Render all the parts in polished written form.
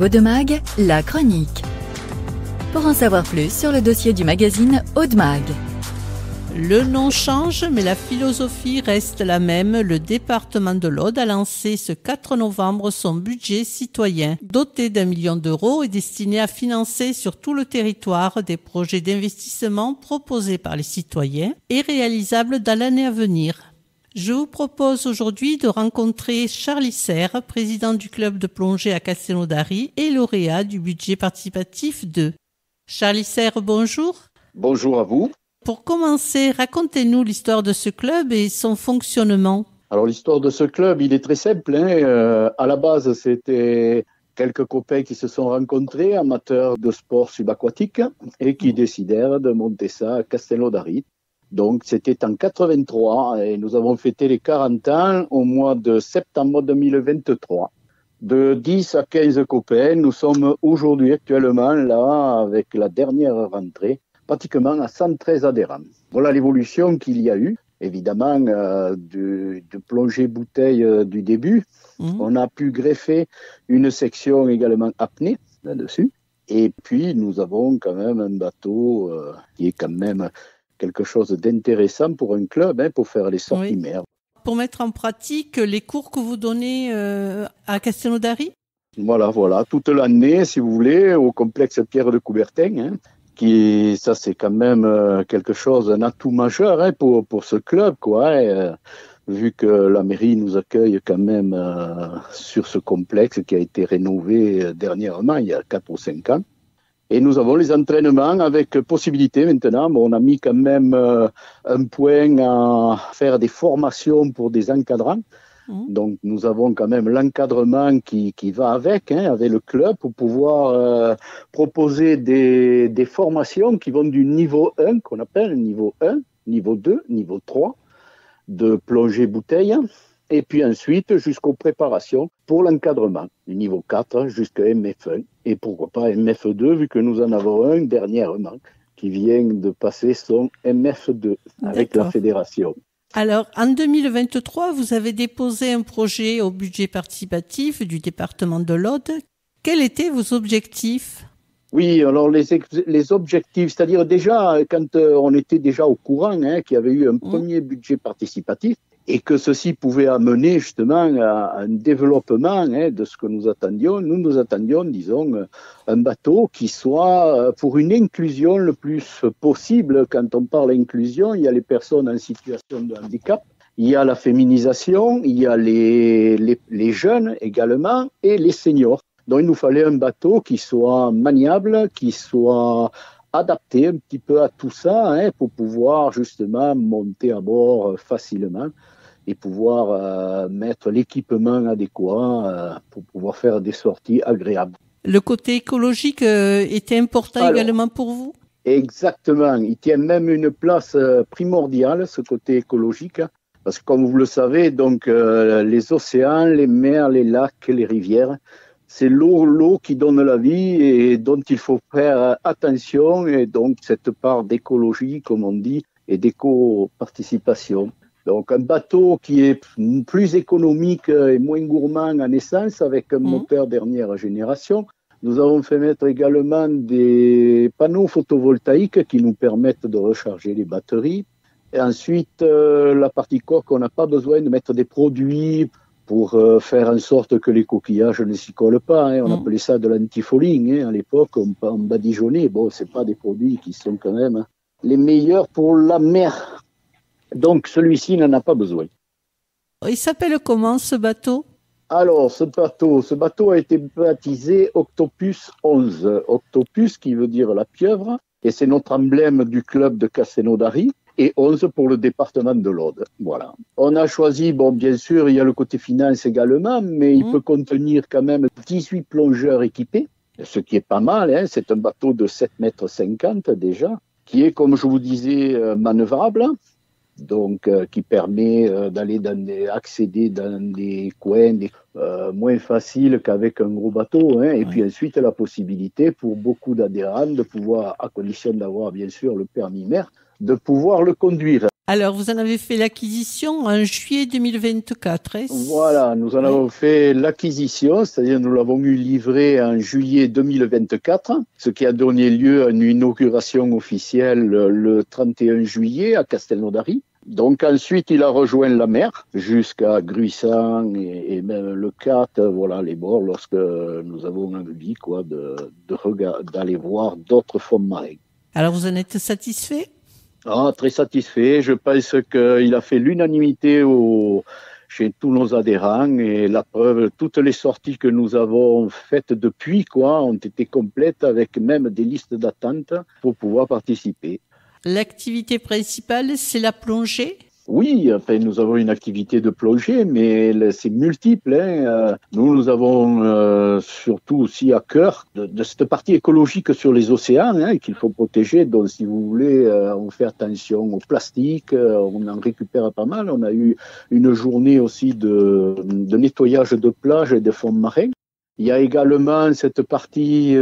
#Audemag, la chronique. Pour en savoir plus sur le dossier du magazine Audemag. Le nom change, mais la philosophie reste la même. Le département de l'Aude a lancé ce 4 novembre son budget citoyen, doté d'1 million d'euros et destiné à financer sur tout le territoire des projets d'investissement proposés par les citoyens et réalisables dans l'année à venir. Je vous propose aujourd'hui de rencontrer Charlie Serre, président du club de plongée à Castelnaudary et lauréat du budget participatif 2. Charlie Serre, bonjour. Bonjour à vous. Pour commencer, racontez-nous l'histoire de ce club et son fonctionnement. Alors l'histoire de ce club, il est très simple. À la base, c'était quelques copains qui se sont rencontrés, amateurs de sport subaquatique, et qui décidèrent de monter ça à Castelnaudary. Donc c'était en 83 et nous avons fêté les 40 ans au mois de septembre 2023. De 10 à 15 copains, nous sommes aujourd'hui actuellement là avec la dernière rentrée, pratiquement à 113 adhérents. Voilà l'évolution qu'il y a eu. Évidemment, de plongée bouteille du début, on a pu greffer une section également apnée là-dessus. Et puis nous avons quand même un bateau qui est quand même quelque chose d'intéressant pour un club, pour faire les sorties mer. Pour mettre en pratique les cours que vous donnez à Castelnaudary ? Voilà, toute l'année, si vous voulez, au complexe Pierre de Coubertin, ça c'est quand même quelque chose, un atout majeur pour ce club, vu que la mairie nous accueille quand même sur ce complexe qui a été rénové dernièrement, il y a 4 ou 5 ans. Et nous avons les entraînements avec possibilité maintenant. On a mis quand même un point à faire des formations pour des encadrants. Donc nous avons quand même l'encadrement qui va avec le club pour pouvoir proposer des formations qui vont du niveau 1, qu'on appelle niveau 1, niveau 2, niveau 3, de plongée bouteille. Et puis ensuite jusqu'aux préparations pour l'encadrement, du niveau 4 jusqu'à MF1 et pourquoi pas MF2 vu que nous en avons un dernièrement qui vient de passer son MF2 avec la fédération. Alors en 2023, vous avez déposé un projet au budget participatif du département de l'Aude. Quels étaient vos objectifs ? Oui, alors les objectifs, c'est-à-dire déjà quand on était déjà au courant qu'il y avait eu un premier budget participatif, et que ceci pouvait amener justement à un développement de ce que nous attendions. Nous attendions, disons, un bateau qui soit pour une inclusion le plus possible. Quand on parle inclusion, il y a les personnes en situation de handicap, il y a la féminisation, il y a les jeunes également et les seniors. Donc il nous fallait un bateau qui soit maniable, qui soit adapté un petit peu à tout ça pour pouvoir justement monter à bord facilement et pouvoir mettre l'équipement adéquat pour pouvoir faire des sorties agréables. Le côté écologique était important également pour vous ? Exactement. Il tient même une place primordiale, ce côté écologique, parce que comme vous le savez, donc, les océans, les mers, les lacs, les rivières, c'est l'eau qui donne la vie et dont il faut faire attention, et donc cette part d'écologie, comme on dit, et d'éco-participation. Donc un bateau qui est plus économique et moins gourmand en essence avec un moteur dernière génération. Nous avons fait mettre également des panneaux photovoltaïques qui nous permettent de recharger les batteries. Et ensuite, la partie coque, on n'a pas besoin de mettre des produits pour faire en sorte que les coquillages ne s'y collent pas. On appelait ça de l'antifouling. À l'époque, on badigeonnait. Bon, c'est pas des produits qui sont quand même les meilleurs pour la mer. Donc, celui-ci n'en a pas besoin. Il s'appelle comment, ce bateau ? Alors, ce bateau a été baptisé Octopus 11. Octopus, qui veut dire la pieuvre, et c'est notre emblème du club de Castelnaudary, et 11 pour le département de l'Aude. Voilà. On a choisi, bien sûr, il y a le côté finance également, mais il peut contenir quand même 18 plongeurs équipés, ce qui est pas mal. C'est un bateau de 7,50 m déjà, qui est, comme je vous disais, manœuvrable. Donc qui permet accéder dans des coins moins faciles qu'avec un gros bateau. Et puis ensuite, la possibilité pour beaucoup d'adhérents de pouvoir, à condition d'avoir bien sûr le permis mer, de pouvoir le conduire. Alors, vous en avez fait l'acquisition en juillet 2024. Hein? Voilà, nous en avons fait l'acquisition, c'est-à-dire nous l'avons eu livré en juillet 2024, ce qui a donné lieu à une inauguration officielle le 31 juillet à Castelnaudary. Donc ensuite, il a rejoint la mer jusqu'à Gruissan et même le 4, voilà, les bords, lorsque nous avons envie d'aller voir d'autres fonds marins. Alors, vous en êtes satisfait ? Très satisfait. Je pense qu'il a fait l'unanimité chez tous nos adhérents et la preuve, toutes les sorties que nous avons faites depuis ont été complètes avec même des listes d'attente pour pouvoir participer. L'activité principale, c'est la plongée ? Oui, enfin, nous avons une activité de plongée, mais c'est multiple. Nous avons surtout aussi à cœur de cette partie écologique sur les océans qu'il faut protéger. Donc, si vous voulez, on fait attention au plastique, on en récupère pas mal. On a eu une journée aussi de nettoyage de plages et de fonds marins. Il y a également cette partie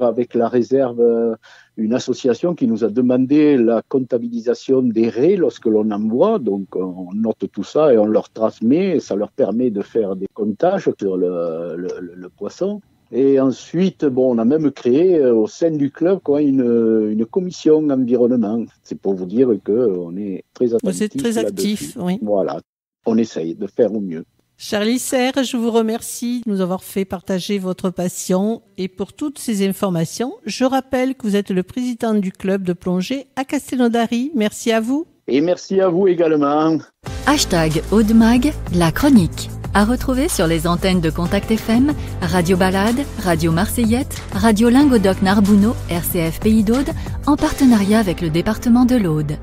avec la réserve, une association qui nous a demandé la comptabilisation des raies lorsque l'on en voit. Donc, on note tout ça et on leur transmet. Et ça leur permet de faire des comptages sur le poisson. Et ensuite, on a même créé au sein du club une commission environnement. C'est pour vous dire qu'on est très attentif. Vous êtes très actif, oui. Voilà, on essaye de faire au mieux. Charlie Serre, je vous remercie de nous avoir fait partager votre passion. Et pour toutes ces informations, je rappelle que vous êtes le président du club de plongée à Castelnaudary. Merci à vous. Et merci à vous également. #Audemag, la chronique. À retrouver sur les antennes de Contact FM, Radio Balade, Radio Marseillette, Radio Lingodoc Narbonneau, RCF Pays d'Aude, en partenariat avec le département de l'Aude.